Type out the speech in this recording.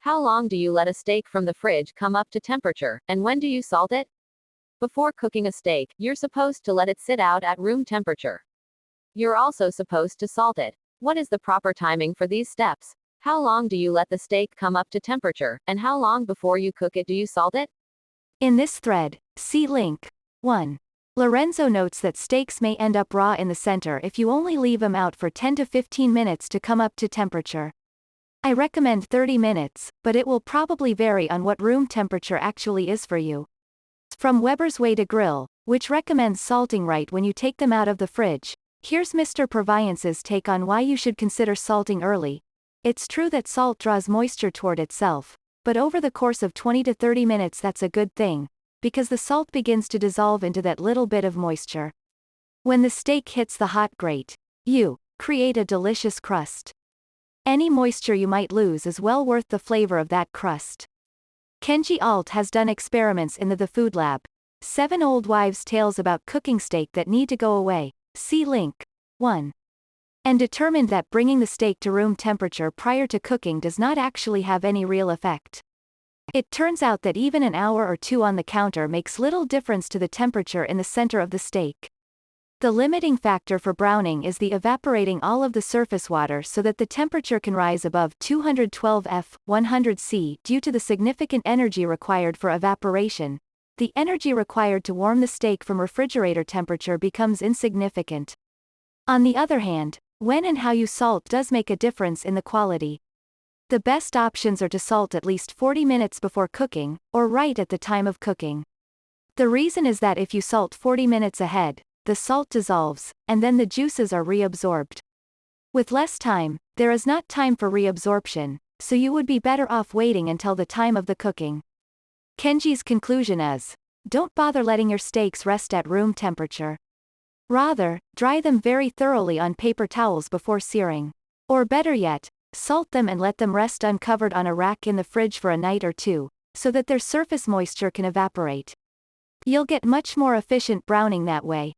How long do you let a steak from the fridge come up to temperature, and when do you salt it? Before cooking a steak, you're supposed to let it sit out at room temperature. You're also supposed to salt it. What is the proper timing for these steps? How long do you let the steak come up to temperature, and how long before you cook it do you salt it? In this thread, see link 1. Lorenzo notes that steaks may end up raw in the center if you only leave them out for 10 to 15 minutes to come up to temperature. I recommend 30 minutes, but it will probably vary on what room temperature actually is for you. From Weber's Way to Grill, which recommends salting right when you take them out of the fridge, here's Mr. Purviance's take on why you should consider salting early. It's true that salt draws moisture toward itself, but over the course of 20 to 30 minutes that's a good thing, because the salt begins to dissolve into that little bit of moisture. When the steak hits the hot grate, you create a delicious crust. Any moisture you might lose is well worth the flavor of that crust. Kenji Alt has done experiments in the Food Lab. 7 Old Wives' Tales about cooking steak that need to go away. See link 1. And determined that bringing the steak to room temperature prior to cooking does not actually have any real effect. It turns out that even an hour or two on the counter makes little difference to the temperature in the center of the steak. The limiting factor for browning is the evaporating all of the surface water so that the temperature can rise above 212 F, 100 C due to the significant energy required for evaporation. The energy required to warm the steak from refrigerator temperature becomes insignificant. On the other hand, when and how you salt does make a difference in the quality. The best options are to salt at least 40 minutes before cooking, or right at the time of cooking. The reason is that if you salt 40 minutes ahead, the salt dissolves, and then the juices are reabsorbed. With less time, there is not time for reabsorption, so you would be better off waiting until the time of the cooking. Kenji's conclusion is, don't bother letting your steaks rest at room temperature. Rather, dry them very thoroughly on paper towels before searing. Or better yet, salt them and let them rest uncovered on a rack in the fridge for a night or two, so that their surface moisture can evaporate. You'll get much more efficient browning that way.